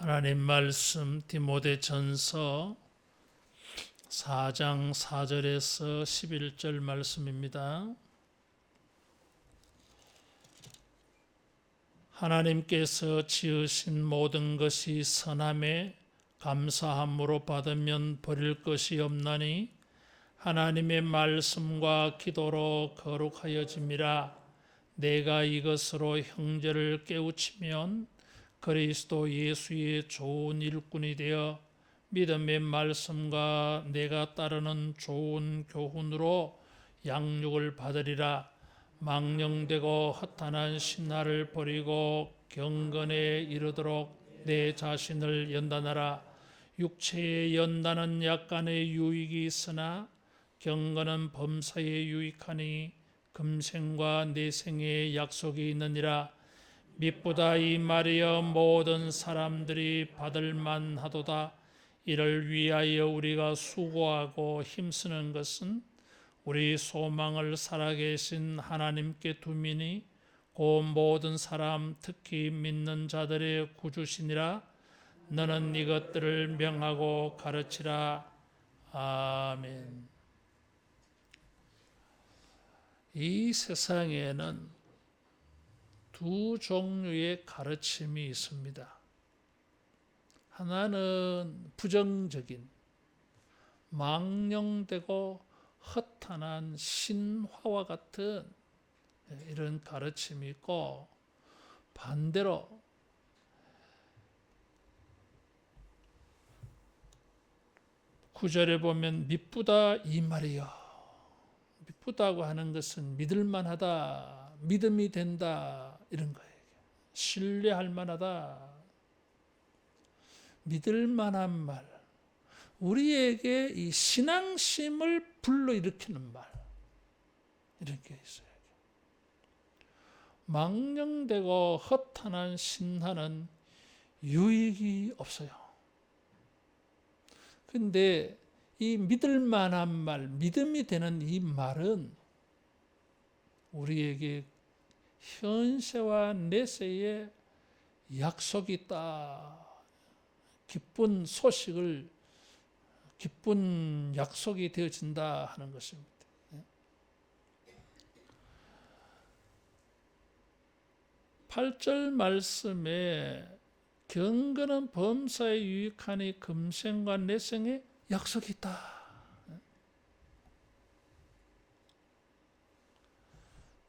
하나님 말씀 디모데전서 4장 4절에서 11절 말씀입니다. 하나님께서 지으신 모든 것이 선함에 감사함으로 받으면 버릴 것이 없나니 하나님의 말씀과 기도로 거룩하여짐이라. 내가 이것으로 형제를 깨우치면 그리스도 예수의 좋은 일꾼이 되어 믿음의 말씀과 내가 따르는 좋은 교훈으로 양육을 받으리라. 망령되고 허탄한 신화를 버리고 경건에 이르도록 내 자신을 연단하라. 육체의 연단은 약간의 유익이 있으나 경건은 범사에 유익하니 금생과 내생의 약속이 있느니라. mit보다 이 말이여 모든 사람들이 받을 만하도다. 이를 위하여 우리가 수고하고 힘쓰는 것은 우리 소망을 살아계신 하나님께 두미니 곧 모든 사람 특히 믿는 자들의 구주시니라. 너는 이것들을 명하고 가르치라. 아멘. 이 세상에는 두 종류의 가르침이 있습니다. 하나는 부정적인 망령되고 허탄한 신화와 같은 이런 가르침이 있고, 반대로 구절에 보면 mit보다 이 말이요. mit보다고 하는 것은 믿을만하다, 믿음이 된다, 이런 거예요. 신뢰할 만하다, 믿을 만한 말, 우리에게 이 신앙심을 불러일으키는 말, 이런 게 있어요. 망령되고 허탄한 신화는 유익이 없어요. 근데 이 믿을 만한 말, 믿음이 되는 이 말은 우리에게 현세와 내세에 약속이 있다. 기쁜 소식을, 기쁜 약속이 되어진다 하는 것입니다. 8절 말씀에 경건은 범사에 유익하니 금생과 내생에 약속이 있다.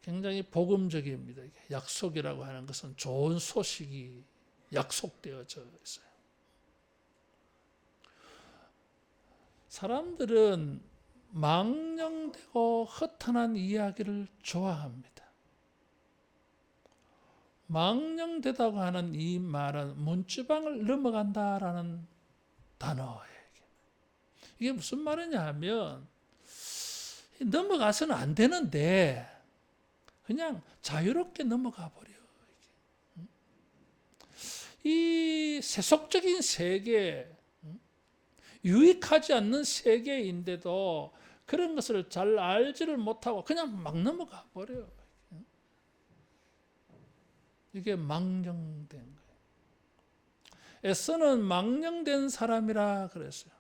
굉장히 복음적입니다. 약속이라고 하는 것은 좋은 소식이 약속되어져 있어요. 사람들은 망령되고 허탄한 이야기를 좋아합니다. 망령되다고 하는 이 말은 문지방을 넘어간다라는 단어예요. 이게 무슨 말이냐 하면 넘어가서는 안 되는데 그냥 자유롭게 넘어가 버려. 이 세속적인 세계, 유익하지 않는 세계인데도 그런 것을 잘 알지를 못하고 그냥 막 넘어가 버려요. 이게 망령된 거예요. 에서는 망령된 사람이라 그랬어요.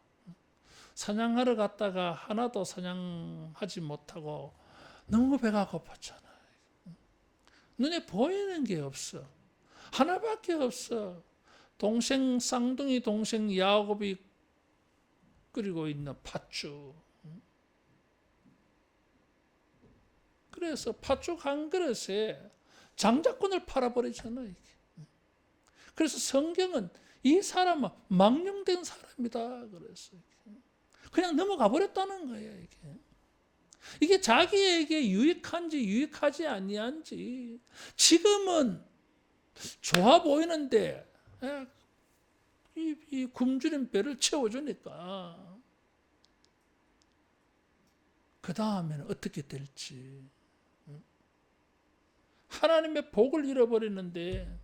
사냥하러 갔다가 하나도 사냥하지 못하고 너무 배가 고팠잖아요. 눈에 보이는 게 없어. 하나밖에 없어. 동생, 쌍둥이 동생 야곱이 끓이고 있는 팥죽. 그래서 팥죽 한 그릇에 장자권을 팔아버리잖아요. 그래서 성경은 이 사람은 망령된 사람이다 그랬어요. 그냥 넘어가 버렸다는 거예요. 이게 자기에게 유익한지 유익하지 아니한지 지금은 좋아 보이는데 이 굶주린 배를 채워주니까 그 다음에는 어떻게 될지, 하나님의 복을 잃어버리는데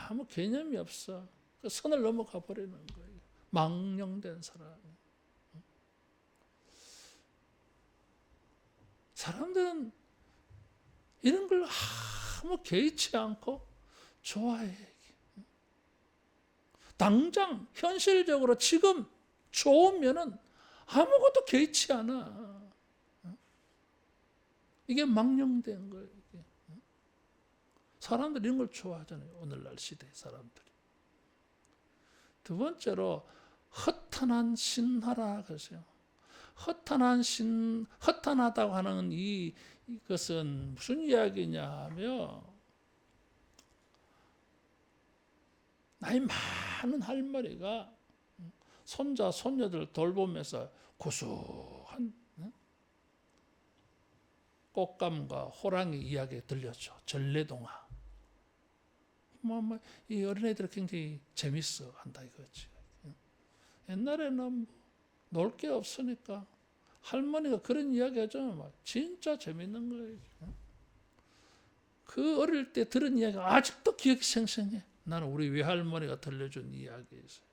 아무 개념이 없어. 그 선을 넘어가 버리는 거예요. 망령된 사람. 사람들은 이런 걸 아무 개의치 않고 좋아해. 당장 현실적으로 지금 좋으면은 아무것도 개의치 않아. 이게 망령된 거예요. 이게. 사람들이 이런 걸 좋아하잖아요. 오늘날 시대 사람들이. 두 번째로 허탄한 신하라 그러세요. 허탄하다고 하는 이것은 무슨 이야기냐 하면 나이 많은 할머니가 손자 손녀들 돌보면서 고소한 꽃감과 호랑이 이야기 들렸죠. 전래동화. 이 어린애들이 굉장히 재밌어 한다 이거지. 옛날에는 놀 게 없으니까 할머니가 그런 이야기 하잖아요. 진짜 재밌는 거예요. 그 어릴 때 들은 이야기가 아직도 기억이 생생해. 나는 우리 외할머니가 들려준 이야기였어요.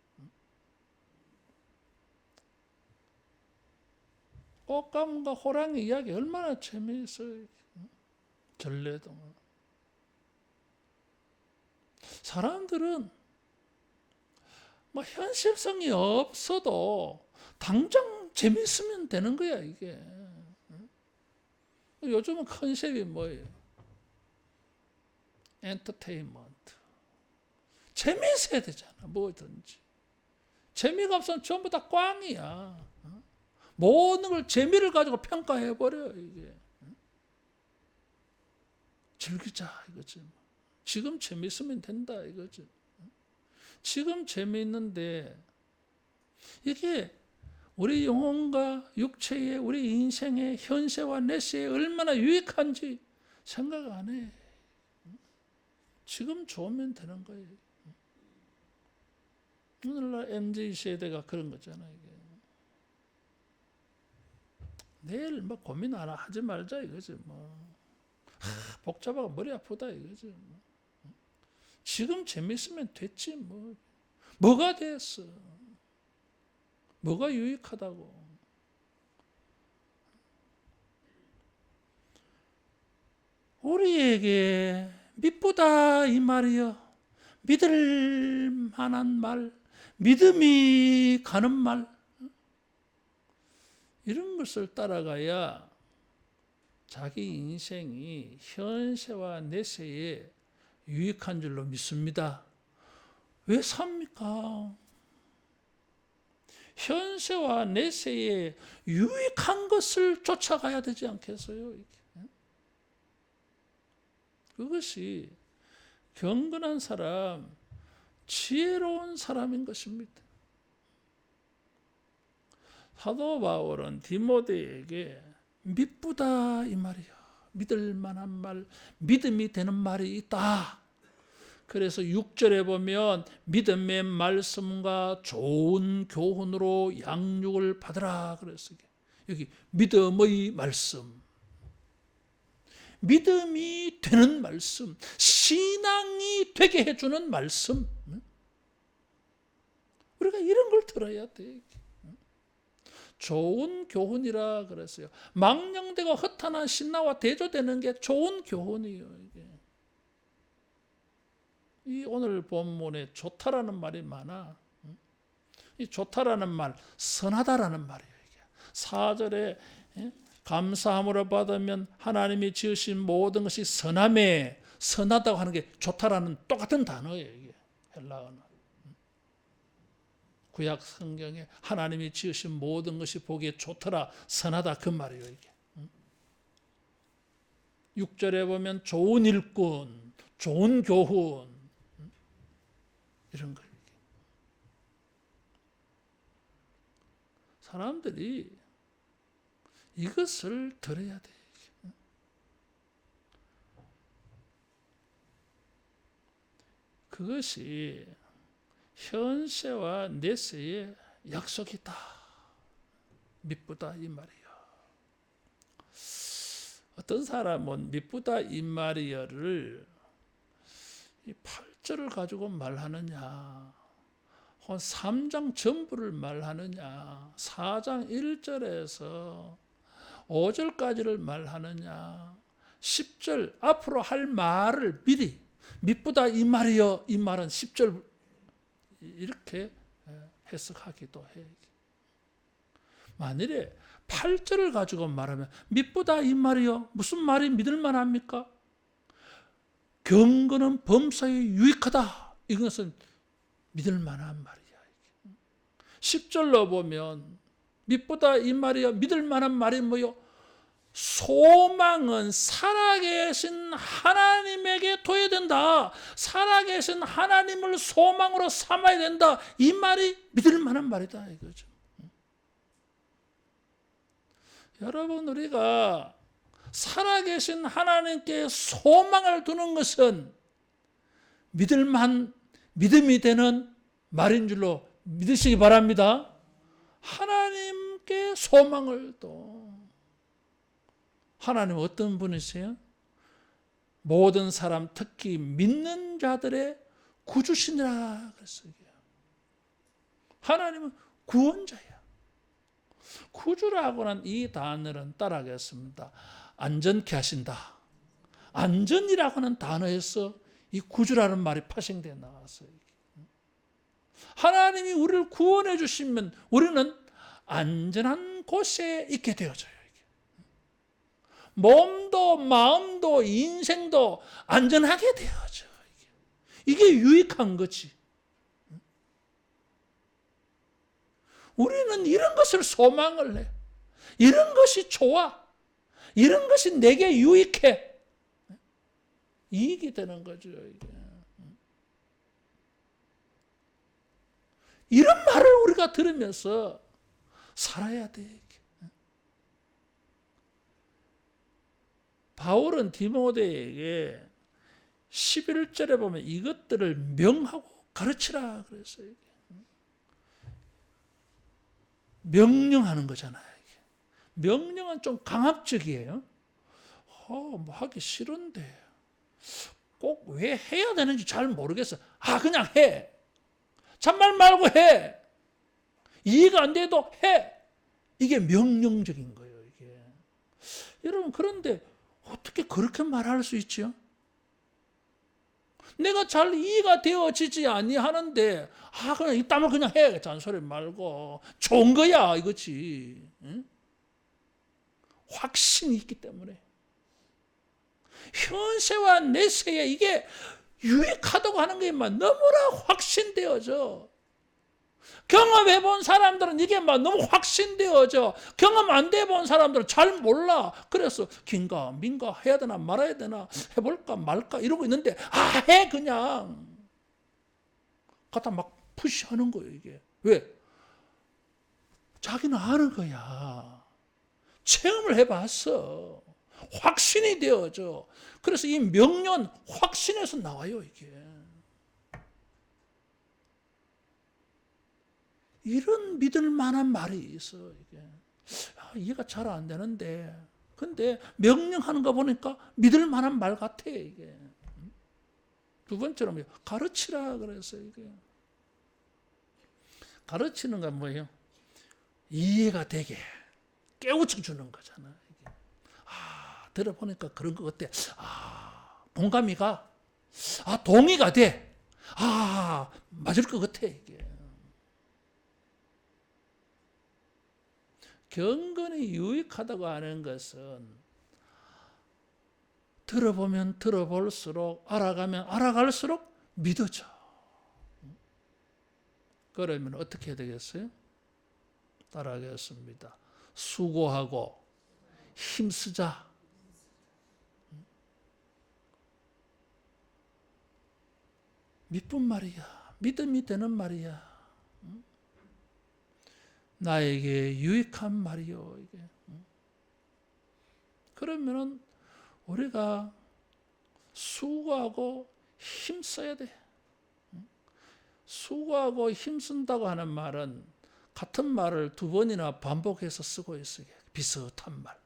꽃감과 호랑이 이야기 얼마나 재미있어요. 전래동화. 사람들은 뭐 현실성이 없어도 당장 재밌으면 되는 거야 이게. 요즘은 컨셉이 뭐예요? 엔터테인먼트. 재미있어야 되잖아 뭐든지. 재미가 없으면 전부 다 꽝이야. 모든 걸 재미를 가지고 평가해버려 이게. 즐기자 이거지. 지금 재밌으면 된다 이거지. 지금 재미있는데 이게 우리 영혼과 육체의 우리 인생의 현세와 내세에 얼마나 유익한지 생각 안 해. 지금 좋으면 되는 거예요. 오늘날 MZ 세대가 그런 거잖아요. 이게. 내일 뭐 고민 하지 말자 이거지 뭐. 복잡하고 머리 아프다 이거지 뭐. 지금 재밌으면 됐지 뭐. 뭐가 됐어? 뭐가 유익하다고? 우리에게 믿보다 이 말이요. 믿을 만한 말, 믿음이 가는 말, 이런 것을 따라가야 자기 인생이 현세와 내세에 유익한 줄로 믿습니다. 왜 삽니까? 현세와 내세에 유익한 것을 쫓아가야 되지 않겠어요? 그것이 경건한 사람, 지혜로운 사람인 것입니다. 사도 바울은 디모데에게 믿보다 이 말이야. 믿을 만한 말, 믿음이 되는 말이 있다. 그래서 6절에 보면 믿음의 말씀과 좋은 교훈으로 양육을 받으라 그랬어요. 여기 믿음의 말씀. 믿음이 되는 말씀, 신앙이 되게 해주는 말씀. 우리가 이런 걸 들어야 돼. 좋은 교훈이라 그랬어요. 망령되고 허탄한 신나와 대조되는 게 좋은 교훈이에요. 이게. 이 오늘 본문에 좋다라는 말이 많아. 이 좋다라는 말, 선하다라는 말이에요. 이게. 4절에 감사함으로 받으면 하나님이 지으신 모든 것이 선함에, 선하다고 하는 게 좋다라는 똑같은 단어예요. 이게 헬라어는. 구약 성경에 하나님이 지으신 모든 것이 보기에 좋더라, 선하다 그 말이에요. 이게. 6절에 보면 좋은 일꾼, 좋은 교훈, 이런 거예요. 사람들이 이것을 들어야 돼. 그것이 현세와 내세의 약속이다. 믿보다 이 말이야. 어떤 사람은 믿보다 이 말이야를 이 8절을 가지고 말하느냐, 3장 전부를 말하느냐, 4장 1절에서 5절까지를 말하느냐, 10절 앞으로 할 말을 미리, 믿보다 이 말이여, 이 말은 10절 이렇게 해석하기도 해. 만일에 8절을 가지고 말하면 미쁘다 이 말이요. 무슨 말이 믿을만 합니까? 경건은 범사에 유익하다. 이것은 믿을만한 말이야. 10절로 보면 미쁘다 이 말이요. 믿을만한 말이 뭐요? 소망은 살아계신 하나님에게 둬야 된다. 살아계신 하나님을 소망으로 삼아야 된다. 이 말이 믿을만한 말이다 이거죠. 여러분, 우리가 살아계신 하나님께 소망을 두는 것은 믿음이 되는 말인 줄로 믿으시기 바랍니다. 하나님께 소망을 둬. 하나님은 어떤 분이세요? 모든 사람, 특히 믿는 자들의 구주시니라 그랬어요. 하나님은 구원자야. 구주라고는 이 단어는 따라하겠습니다. 안전케 하신다. 안전이라고 하는 단어에서 이 구주라는 말이 파생되어 나왔어요. 하나님이 우리를 구원해 주시면 우리는 안전한 곳에 있게 되어져요. 몸도 마음도 인생도 안전하게 되어져. 이게 유익한 거지. 우리는 이런 것을 소망을 해. 이런 것이 좋아. 이런 것이 내게 유익해. 이익이 되는 거죠. 이게. 이런 말을 우리가 들으면서 살아야 돼. 바울은 디모데에게 11절에 보면 이것들을 명하고 가르치라 그랬어요. 명령하는 거잖아요. 명령은 좀 강압적이에요. 뭐 하기 싫은데 꼭 왜 해야 되는지 잘 모르겠어. 그냥 해. 참말 말고 해. 이해가 안 돼도 해. 이게 명령적인 거예요. 이게. 여러분, 그런데 어떻게 그렇게 말할 수 있죠? 내가 잘 이해가 되어지지 아니하는데 그냥 이따만 그냥 해. 잔소리 말고 좋은 거야 이거지. 응? 확신이 있기 때문에 현세와 내세에 이게 유익하다고 하는 게 너무나 확신되어져. 경험해본 사람들은 이게 너무 확신되어져. 경험 안 돼본 사람들은 잘 몰라. 그래서 긴가 민가 해야 되나 말아야 되나 해볼까 말까 이러고 있는데 해 그냥. 갖다 막 푸시하는 거예요 이게. 왜? 자기는 아는 거야. 체험을 해봤어. 확신이 되어져. 그래서 이 명령 확신에서 나와요 이게. 이런 믿을 만한 말이 있어. 이게. 이해가 잘 안 되는데, 근데 명령하는 거 보니까 믿을 만한 말 같아 이게. 두 번째로 가르치라 그랬어요 이게. 가르치는 건 뭐예요? 이해가 되게 깨우쳐 주는 거잖아. 이게. 들어보니까 그런 것 같아. 공감이 가. 동의가 돼. 맞을 것 같아 이게. 경건이 유익하다고 하는 것은 들어보면 들어볼수록 알아가면 알아갈수록 믿어져. 그러면 어떻게 되겠어요? 따라하겠습니다. 수고하고 힘쓰자. 미쁜 말이야. 믿음이 되는 말이야. 나에게 유익한 말이요. 이게. 그러면은 우리가 수고하고 힘써야 돼. 수고하고 힘쓴다고 하는 말은 같은 말을 두 번이나 반복해서 쓰고 있어요. 비슷한 말.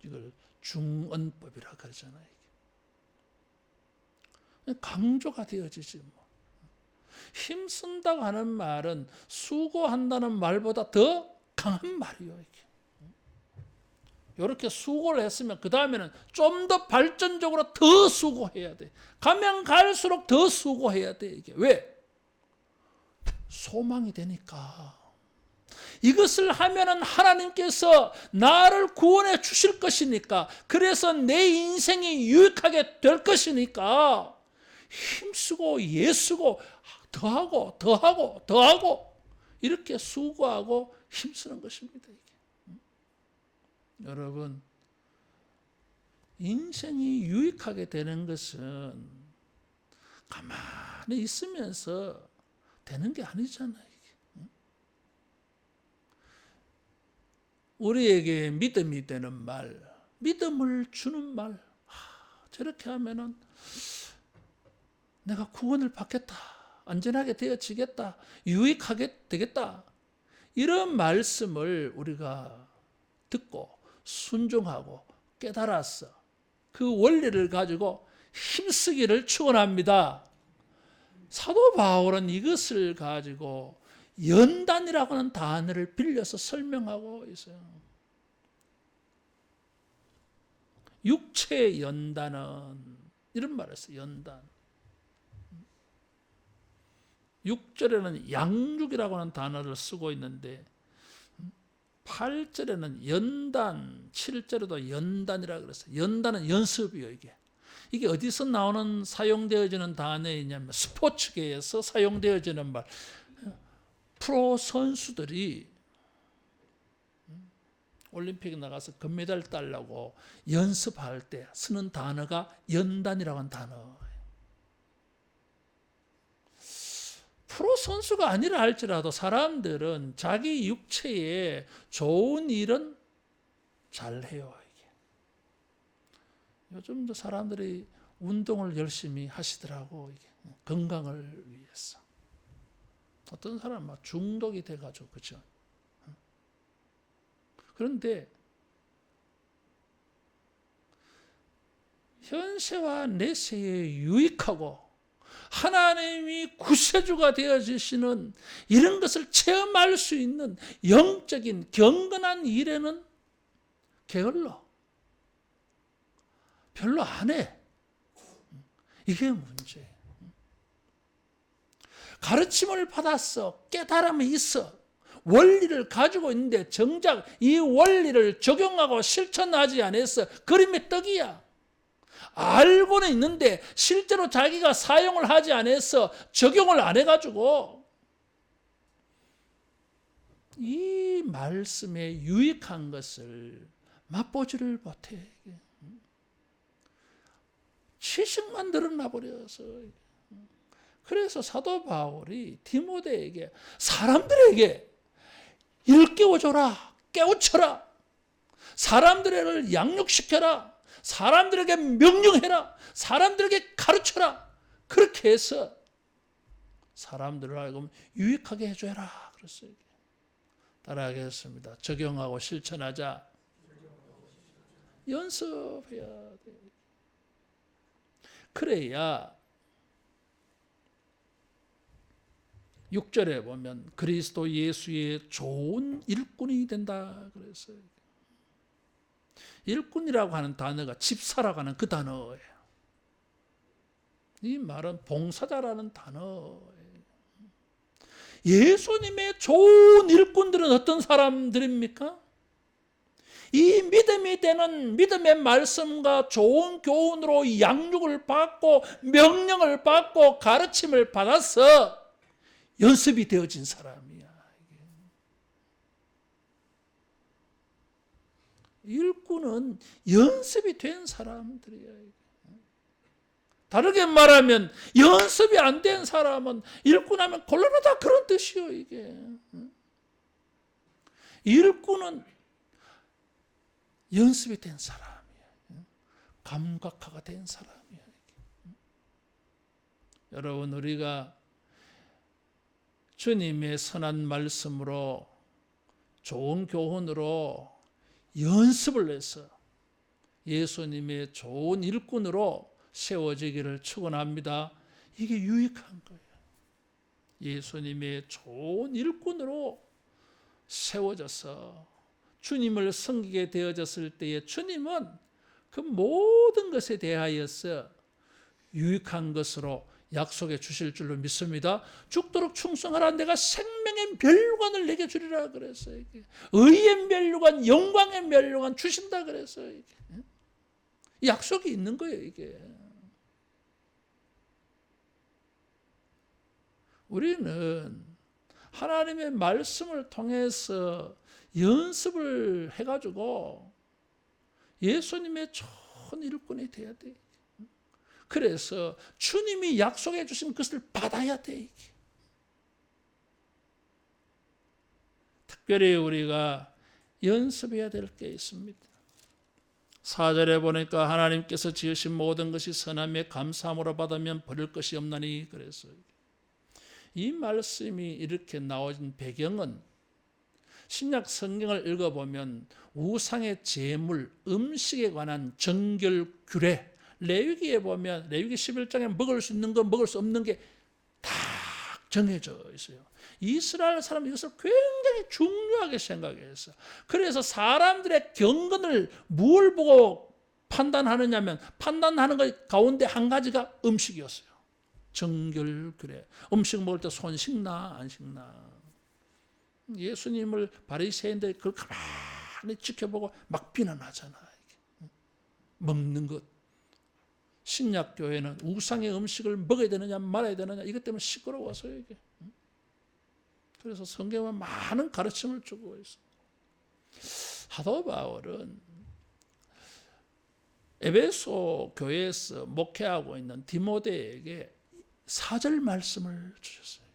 이걸 중언법이라고 그러잖아요. 강조가 되어지지 뭐. 힘쓴다고 하는 말은 수고한다는 말보다 더 강한 말이에요. 이게. 이렇게 수고를 했으면 그 다음에는 좀 더 발전적으로 더 수고해야 돼. 가면 갈수록 더 수고해야 돼. 이게 왜? 소망이 되니까. 이것을 하면은 하나님께서 나를 구원해 주실 것이니까, 그래서 내 인생이 유익하게 될 것이니까 힘쓰고 애쓰고 더하고 더하고 더하고 이렇게 수고하고 힘쓰는 것입니다. 이게. 여러분, 인생이 유익하게 되는 것은 가만히 있으면서 되는 게 아니잖아요. 우리에게 믿음이 되는 말, 믿음을 주는 말, 저렇게 하면은 내가 구원을 받겠다, 안전하게 되어지겠다, 유익하게 되겠다, 이런 말씀을 우리가 듣고 순종하고 깨달았어. 그 원리를 가지고 힘쓰기를 축원합니다. 사도 바울은 이것을 가지고 연단이라고 하는 단어를 빌려서 설명하고 있어요. 육체의 연단은 이런 말을 했어요. 연단. 6절에는 양육이라고 하는 단어를 쓰고 있는데 8절에는 연단, 7절에도 연단이라고 그랬어요. 연단은 연습이에요. 이게 어디서 나오는 사용되어지는 단어이냐면 스포츠계에서 사용되어지는 말. 프로 선수들이 올림픽에 나가서 금메달 따려고 연습할 때 쓰는 단어가 연단이라고 하는 단어예요. 프로 선수가 아니라 할지라도 사람들은 자기 육체에 좋은 일은 잘해요. 요즘도 사람들이 운동을 열심히 하시더라고. 건강을 위해서. 어떤 사람은 막 중독이 돼가지고, 그죠? 그런데 현세와 내세에 유익하고 하나님이 구세주가 되어주시는 이런 것을 체험할 수 있는 영적인 경건한 일에는 게을러. 별로 안 해. 이게 문제예요. 가르침을 받았어. 깨달음이 있어. 원리를 가지고 있는데 정작 이 원리를 적용하고 실천하지 않아서 그림의 떡이야. 알고는 있는데 실제로 자기가 사용을 하지 않아서 적용을 안 해가지고 이 말씀에 유익한 것을 맛보지를 못해. 지식만 늘어나 버려서. 그래서 사도 바울이 디모데에게 사람들에게 일깨워줘라, 깨우쳐라, 사람들을 양육시켜라, 사람들에게 명령해라, 사람들에게 가르쳐라. 그렇게 해서 사람들을 하여금 유익하게 해줘라 그랬어요. 따라하겠습니다. 적용하고 실천하자. 연습해야 돼. 그래야 6절에 보면 그리스도 예수의 좋은 일꾼이 된다 그랬어요. 일꾼이라고 하는 단어가 집사라고 하는 그 단어예요. 이 말은 봉사자라는 단어예요. 예수님의 좋은 일꾼들은 어떤 사람들입니까? 이 믿음이 되는 믿음의 말씀과 좋은 교훈으로 양육을 받고 명령을 받고 가르침을 받아서 연습이 되어진 사람이야. 일꾼은 연습이 된 사람들이야. 다르게 말하면 연습이 안 된 사람은 일꾼하면 곤란하다 그런 뜻이요. 이게 일꾼은 연습이 된 사람이야. 감각화가 된 사람이야. 여러분, 우리가 주님의 선한 말씀으로 좋은 교훈으로 연습을 해서 예수님의 좋은 일꾼으로 세워지기를 축원합니다. 이게 유익한 거예요. 예수님의 좋은 일꾼으로 세워져서 주님을 섬기게 되어졌을 때에 주님은 그 모든 것에 대하여서 유익한 것으로 약속해 주실 줄로 믿습니다. 죽도록 충성하라. 내가 생명의 멸류관을 내게 주리라 그랬어요. 이게. 의의 멸류관, 영광의 멸류관 주신다 그랬어요. 이게. 약속이 있는 거예요. 이게. 우리는 하나님의 말씀을 통해서 연습을 해가지고 예수님의 좋은 일꾼이 돼야 돼. 그래서 주님이 약속해 주신 것을 받아야 돼. 특별히 우리가 연습해야 될 게 있습니다. 4절에 보니까 하나님께서 지으신 모든 것이 선함에 감사함으로 받으면 버릴 것이 없나니 그랬어요. 이 말씀이 이렇게 나온 배경은 신약 성경을 읽어보면 우상의 제물, 음식에 관한 정결 규례, 레위기에 보면 레위기 11장에 먹을 수 있는 거 먹을 수 없는 게 다 정해져 있어요. 이스라엘 사람은 이것을 굉장히 중요하게 생각했어요. 그래서 사람들의 경건을 뭘 보고 판단하느냐면 판단하는 것 가운데 한 가지가 음식이었어요. 정결 규례. 음식 먹을 때 손 씻나 안 씻나. 예수님을 바리새인들이 그걸 가만히 지켜보고 막 비난하잖아. 먹는 것. 신약 교회는 우상의 음식을 먹어야 되느냐 말아야 되느냐 이것 때문에 시끄러워서요. 이게. 그래서 성경은 많은 가르침을 주고 있어. 사도 바울은 에베소 교회에서 목회하고 있는 디모데에게 4절 말씀을 주셨어요.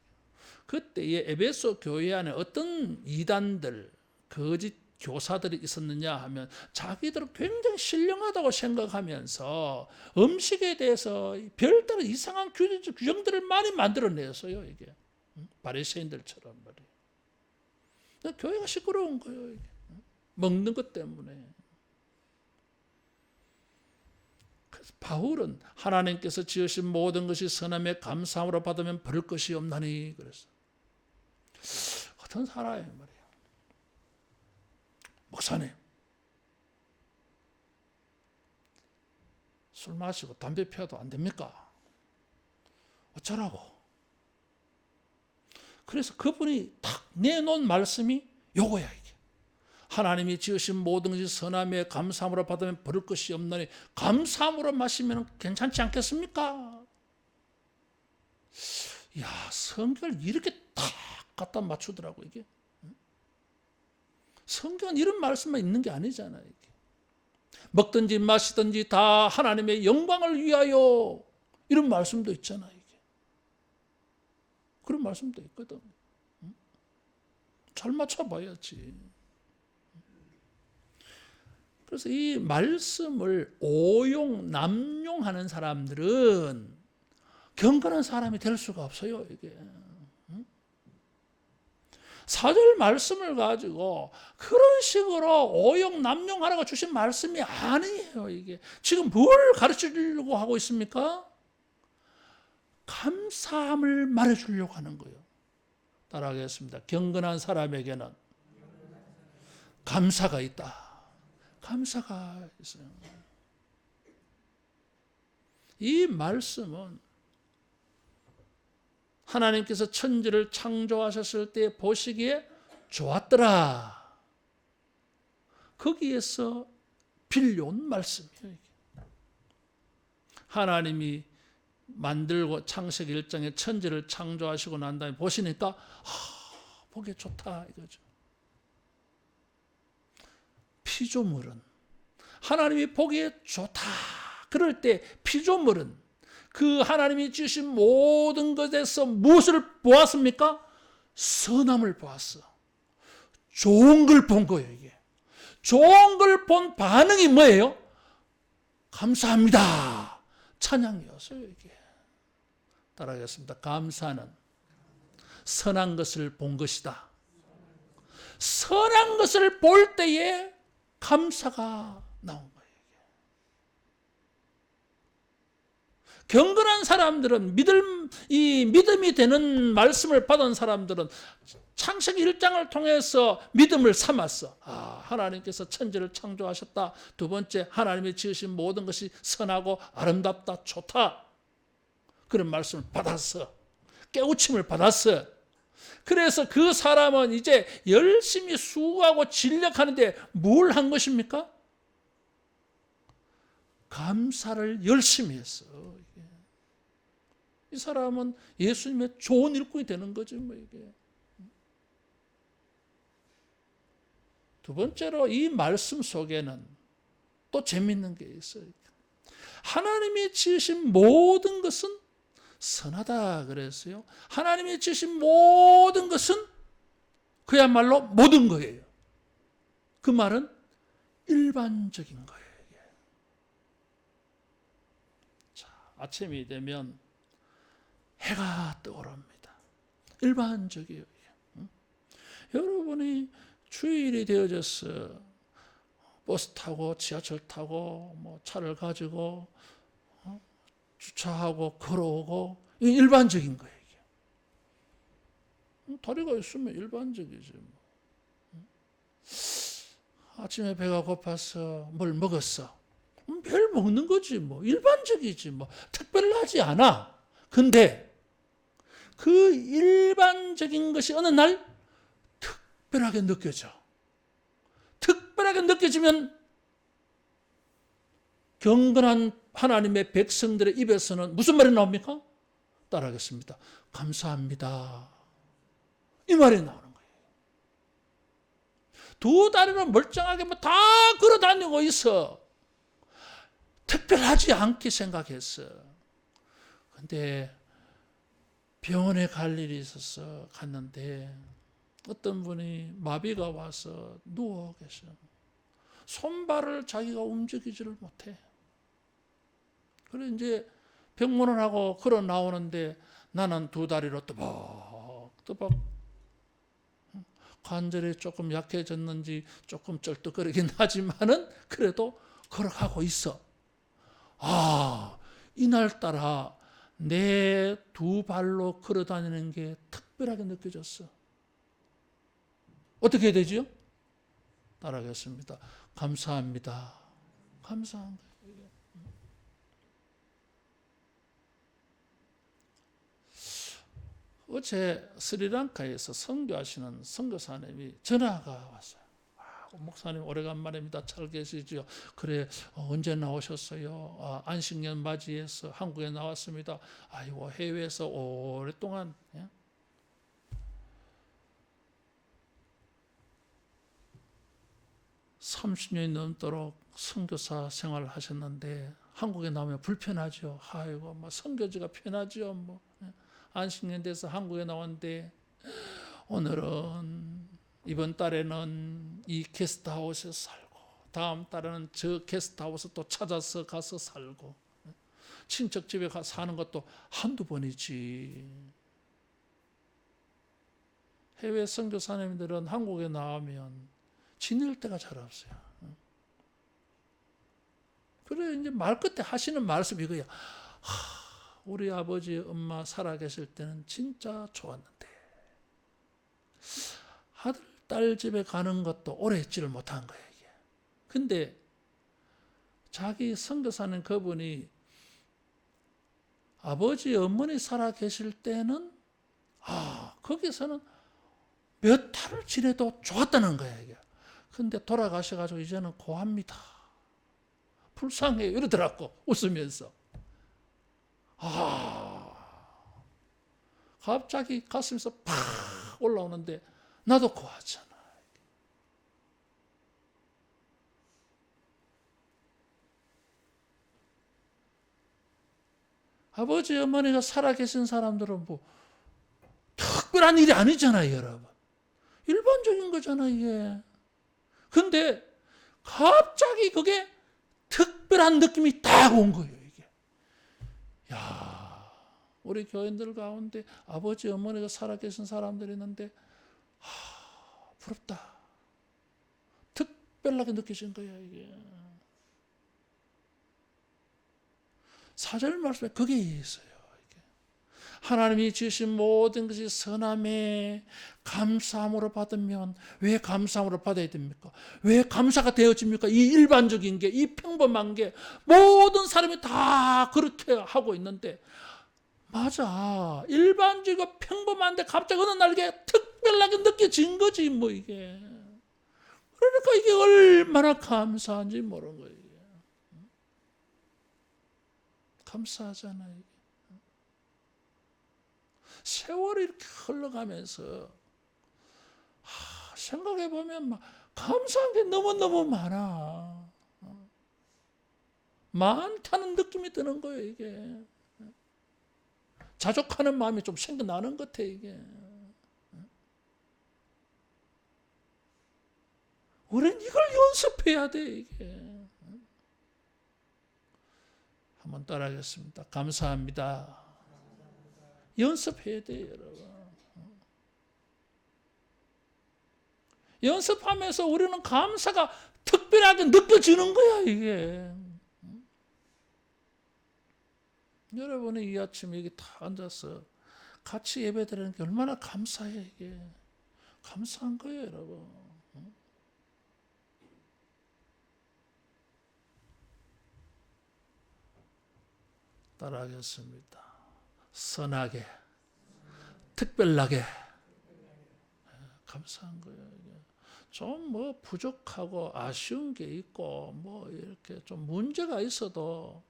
그때의 에베소 교회 안에 어떤 이단들, 거짓 교사들이 있었느냐 하면 자기들은 굉장히 신령하다고 생각하면서 음식에 대해서 별다른 이상한 규정들을 많이 만들어냈어요. 이게 바리새인들처럼 말이에요. 교회가 시끄러운 거예요. 이게. 먹는 것 때문에. 그래서 바울은 하나님께서 지으신 모든 것이 선함에 감사함으로 받으면 버릴 것이 없나니 그랬어. 어떤 사람이 말이에요. 목사님, 술 마시고 담배 피워도 안 됩니까? 어쩌라고? 그래서 그분이 탁 내놓은 말씀이 요거야 이게. 하나님이 지으신 모든 것이 선함에 감사함으로 받으면 버릴 것이 없나니 감사함으로 마시면 괜찮지 않겠습니까? 야, 성경을 이렇게 탁 갖다 맞추더라고 이게. 성경은 이런 말씀만 있는 게 아니잖아요. 이게. 먹든지 마시든지 다 하나님의 영광을 위하여 이런 말씀도 있잖아요. 이게. 그런 말씀도 있거든. 잘 맞춰봐야지. 그래서 이 말씀을 오용, 남용하는 사람들은 경건한 사람이 될 수가 없어요. 이게. 4절 말씀을 가지고 그런 식으로 오용 남용하라고 주신 말씀이 아니에요. 이게 지금 뭘 가르쳐 주려고 하고 있습니까? 감사함을 말해 주려고 하는 거예요. 따라하겠습니다. 경건한 사람에게는 감사가 있다. 감사가 있어요. 이 말씀은 하나님께서 천지를 창조하셨을 때 보시기에 좋았더라. 거기에서 빌려온 말씀이에요. 하나님이 만들고 창세기 1장에 천지를 창조하시고 난 다음에 보시니까 보기 좋다 이거죠. 피조물은 하나님이 보기에 좋다. 그럴 때 피조물은 그 하나님이 지으신 모든 것에서 무엇을 보았습니까? 선함을 보았어. 좋은 걸 본 거예요, 이게. 좋은 걸 본 반응이 뭐예요? 감사합니다. 찬양이었어요, 이게. 따라하겠습니다. 감사는 선한 것을 본 것이다. 선한 것을 볼 때에 감사가 나온 거예요. 경건한 사람들은 믿음이 되는 말씀을 받은 사람들은 창세기 1장을 통해서 믿음을 삼았어. 하나님께서 천지를 창조하셨다. 두 번째, 하나님이 지으신 모든 것이 선하고 아름답다, 좋다. 그런 말씀을 받았어. 깨우침을 받았어. 그래서 그 사람은 이제 열심히 수고하고 진력하는데 뭘 한 것입니까? 감사를 열심히 했어. 이 사람은 예수님의 좋은 일꾼이 되는 거죠, 뭐 이게. 두 번째로 이 말씀 속에는 또 재밌는 게 있어요. 하나님이 지으신 모든 것은 선하다 그랬어요. 하나님이 지으신 모든 것은 그야말로 모든 거예요. 그 말은 일반적인 거예요. 자, 아침이 되면 해가 떠오릅니다. 일반적이에요. 여러분이 주일이 되어져서 버스 타고 지하철 타고 뭐 차를 가지고 주차하고 걸어오고 이게 일반적인 거예요. 이게. 다리가 있으면 일반적이지. 아침에 배가 고파서 뭘 먹었어. 매일 먹는 거지 뭐. 일반적이지 뭐. 특별하지 않아. 근데 그 일반적인 것이 어느 날 특별하게 느껴져. 특별하게 느껴지면 경건한 하나님의 백성들의 입에서는 무슨 말이 나옵니까? 따라하겠습니다. 감사합니다. 이 말이 나오는 거예요. 두 다리로 멀쩡하게 뭐 다 걸어 다니고 있어. 특별하지 않게 생각했어. 근데 병원에 갈 일이 있어서 갔는데 어떤 분이 마비가 와서 누워 계셔. 손발을 자기가 움직이지를 못해. 그래 이제 병문을 하고 걸어 나오는데 나는 두 다리로 또박또박 관절이 조금 약해졌는지 조금 쩔뚝거리긴 하지만은 그래도 걸어가고 있어. 아, 이날따라 내 두 발로 걸어 다니는 게 특별하게 느껴졌어. 어떻게 해야 되지요? 따라하겠습니다. 감사합니다. 감사한 거예요. 어제 스리랑카에서 선교하시는 선교사님이 전화가 왔어요. 목사님 오래간만입니다. 잘 계시죠? 그래 언제 나오셨어요? 안식년 맞이해서 한국에 나왔습니다. 아이고 해외에서 오랫동안 30년이 넘도록 선교사 생활을 하셨는데 한국에 나오면 불편하죠. 아이고 뭐 선교지가 편하죠. 뭐 안식년 돼서 한국에 나왔는데 오늘은 이번 달에는 이 게스트하우스에 살고 다음 달에는 저 게스트하우스 또 찾아서 가서 살고 친척 집에 가서 사는 것도 한두 번이지. 해외 선교사님들은 한국에 나오면 지낼 데가 잘 없어요. 그래 이제 말 끝에 하시는 말씀이 이거야. 우리 아버지 엄마 살아계실 때는 진짜 좋았는데 아들 딸 집에 가는 것도 오래 있지를 못한 거예요. 이게. 근데 자기 선교사는 그분이 아버지 어머니 살아계실 때는 거기서는 몇 달을 지내도 좋았다는 거예요. 이게. 근데 돌아가셔가지고 이제는 고합니다. 불쌍해요. 이러더라고 웃으면서. 갑자기 가슴에서 팍 올라오는데 나도 고하잖아. 아버지 어머니가 살아계신 사람들은 뭐 특별한 일이 아니잖아요, 여러분. 일반적인 거잖아, 이게. 근데 갑자기 그게 특별한 느낌이 딱 온 거예요, 이게. 야, 우리 교인들 가운데 아버지 어머니가 살아계신 사람들이 있는데 부럽다. 특별하게 느껴진 거야, 이게. 4절 말씀에 그게 있어요. 하나님이 지으신 모든 것이 선함에 감사함으로 받으면 왜 감사함으로 받아야 됩니까? 왜 감사가 되어집니까? 이 일반적인 게, 이 평범한 게 모든 사람이 다 그렇게 하고 있는데 맞아. 일반적이고 평범한데 갑자기 어느 날 이게 특별하게 느껴진 거지 뭐 이게. 그러니까 이게 얼마나 감사한지 모르는 거예요. 이게. 감사하잖아요. 이게. 세월이 이렇게 흘러가면서 생각해 보면 막 감사한 게 너무너무 많아. 많다는 느낌이 드는 거예요, 이게. 자족하는 마음이 좀 생겨나는 것 같아, 이게. 우리는 이걸 연습해야 돼, 이게. 한번 따라하겠습니다. 감사합니다. 연습해야 돼요, 여러분. 연습하면서 우리는 감사가 특별하게 느껴지는 거야, 이게. 여러분이 이 아침에 여기 다 앉아서 같이 예배드리는 게 얼마나 감사해, 이게. 감사한 거예요, 여러분. 따라하겠습니다. 선하게, 특별하게. 감사한 거예요. 좀 뭐 부족하고 아쉬운 게 있고 뭐 이렇게 좀 문제가 있어도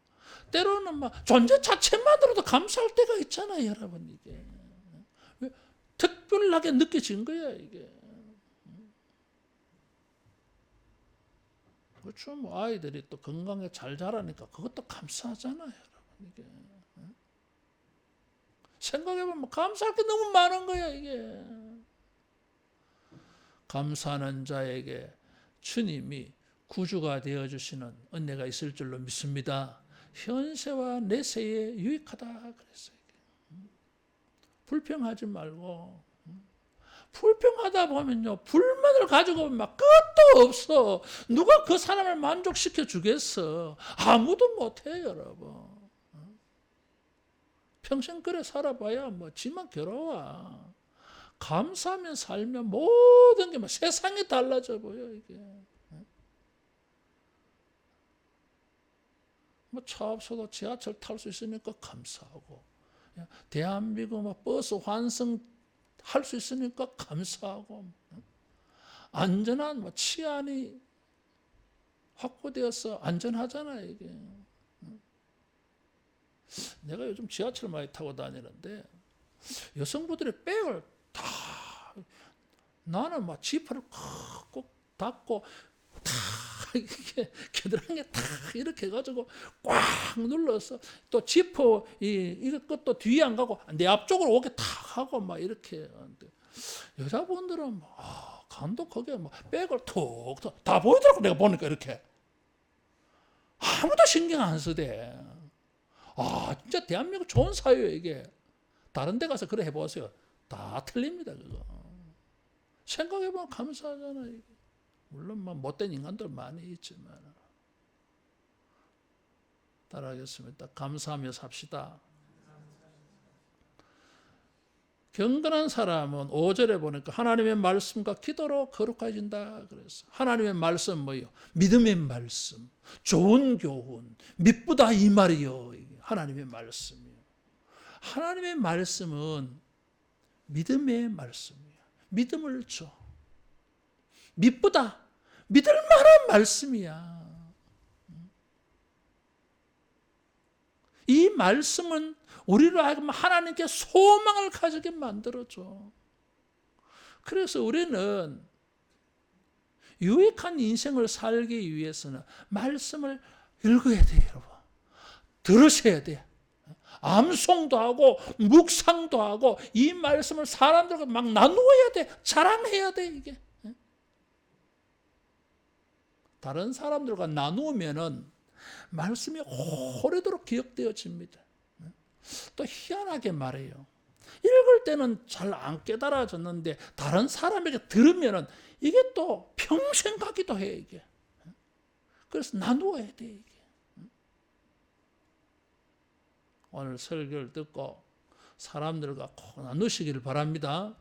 때로는 막 존재 자체만으로도 감사할 때가 있잖아요, 여러분. 이게 특별하게 느껴진 거야, 이게. 그렇죠. 뭐 아이들이 또 건강에 잘 자라니까 그것도 감사하잖아요, 여러분. 이게 생각해보면 감사할 게 너무 많은 거야, 이게. 감사하는 자에게 주님이 구주가 되어주시는 은혜가 있을 줄로 믿습니다. 현세와 내세에 유익하다 그랬어요. 불평하지 말고. 불평하다 보면요, 불만을 가지고 막 끝도 없어. 누가 그 사람을 만족시켜 주겠어? 아무도 못해, 여러분. 평생 그래 살아봐야 뭐 지만 괴로워. 감사하면 살면 모든 게 막 세상이 달라져 보여, 이게. 뭐 차 없어도 지하철 탈 수 있으니까 감사하고, 대한민국 뭐 버스 환승 할 수 있으니까 감사하고, 안전한 뭐 치안이 확보되어서 안전하잖아요, 이게. 내가 요즘 지하철 많이 타고 다니는데 여성분들의 백을 다, 나는 막 지퍼를 꼭 닫고 다 이렇게 겨드랑이에 다 이렇게 해가지고 꽉 눌러서 또 지퍼 이것도 뒤에 안 가고 내 앞쪽으로 오게 다 하고 막 이렇게 하는데, 여자분들은 막 간도 거기에 막 백을 톡톡 다 보이더라고. 내가 보니까 이렇게 아무도 신경 안 쓰대. 진짜 대한민국 좋은 사회예요, 이게. 다른 데 가서 그래 해보세요. 다 틀립니다, 그거. 생각해보면 감사하잖아요, 이게. 물론 뭐 못된 인간들 많이 있지만. 따라하겠습니다. 감사하며 삽시다. 경건한 사람은 5절에 보니까 하나님의 말씀과 기도로 거룩해진다 그랬어요. 하나님의 말씀 뭐예요? 믿음의 말씀, 좋은 교훈, 미쁘다 이 말이요. 하나님의 말씀이요. 하나님의 말씀은 믿음의 말씀이에요. 믿음을 줘. 미쁘다. 믿을 만한 말씀이야. 이 말씀은 우리로 하여금 하나님께 소망을 가지게 만들어줘. 그래서 우리는 유익한 인생을 살기 위해서는 말씀을 읽어야 돼요, 여러분. 들으셔야 돼요. 암송도 하고 묵상도 하고 이 말씀을 사람들과 막 나누어야 돼. 자랑해야 돼, 이게. 다른 사람들과 나누면은 말씀이 오래도록 기억되어집니다. 또 희한하게 말해요. 읽을 때는 잘 안 깨달아졌는데 다른 사람에게 들으면은 이게 또 평생 가기도 해, 이게. 그래서 나누어야 돼, 이게. 오늘 설교를 듣고 사람들과 꼭 나누시기를 바랍니다.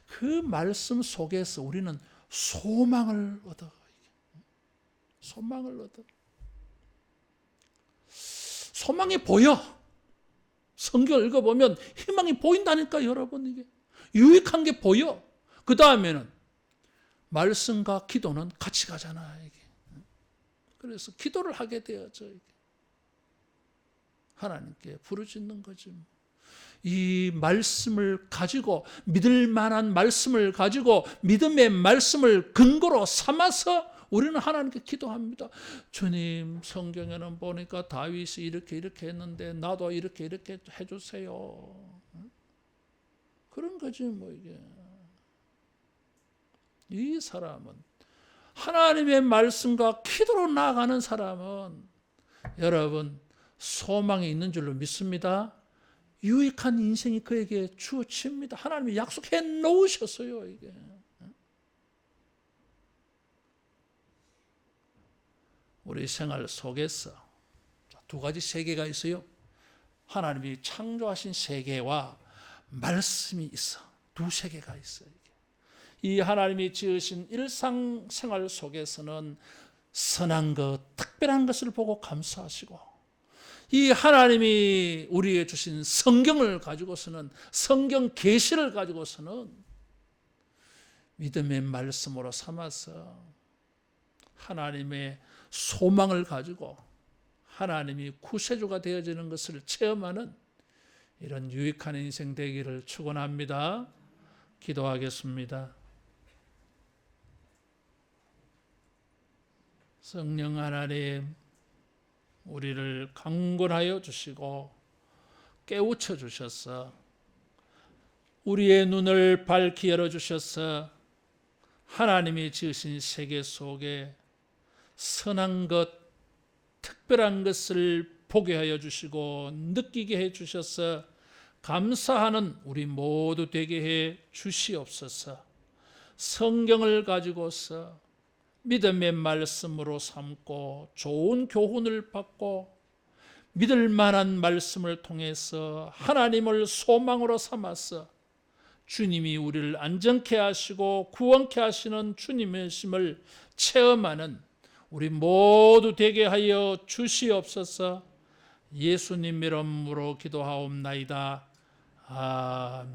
그 말씀 속에서 우리는 소망을 얻어. 소망을 얻어. 소망이 보여. 성경을 읽어보면 희망이 보인다니까 여러분. 이게 유익한 게 보여. 그 다음에는 말씀과 기도는 같이 가잖아. 이게. 그래서 기도를 하게 되어져. 이게. 하나님께 부르짖는 거지. 이 말씀을 가지고, 믿을 만한 말씀을 가지고 믿음의 말씀을 근거로 삼아서 우리는 하나님께 기도합니다. 주님, 성경에는 보니까 다윗이 이렇게 했는데 나도 이렇게 해주세요. 그런 거지 뭐 이게. 이 사람은, 하나님의 말씀과 기도로 나아가는 사람은 여러분 소망이 있는 줄로 믿습니다. 유익한 인생이 그에게 주어집니다. 하나님이 약속해 놓으셨어요. 이게. 우리 생활 속에서 두 가지 세계가 있어요. 하나님이 창조하신 세계와 말씀이 있어. 두 세계가 있어요. 이 하나님이 지으신 일상생활 속에서는 선한 것, 특별한 것을 보고 감사하시고, 이 하나님이 우리에게 주신 성경을 가지고서는, 성경 계시를 가지고서는 믿음의 말씀으로 삼아서 하나님의 소망을 가지고 하나님이 구세주가 되어지는 것을 체험하는 이런 유익한 인생 되기를 축원합니다. 기도하겠습니다. 성령 하나님, 우리를 강권하여 주시고 깨우쳐 주셔서 우리의 눈을 밝히 열어주셔서 하나님이 지으신 세계 속에 선한 것, 특별한 것을 보게 하여 주시고 느끼게 해 주셔서 감사하는 우리 모두 되게 해 주시옵소서. 성경을 가지고서 믿음의 말씀으로 삼고 좋은 교훈을 받고 믿을 만한 말씀을 통해서 하나님을 소망으로 삼아서 주님이 우리를 안전케 하시고 구원케 하시는 주님의 심을 체험하는 우리 모두 되게 하여 주시옵소서. 예수님 이름으로 기도하옵나이다. 아멘.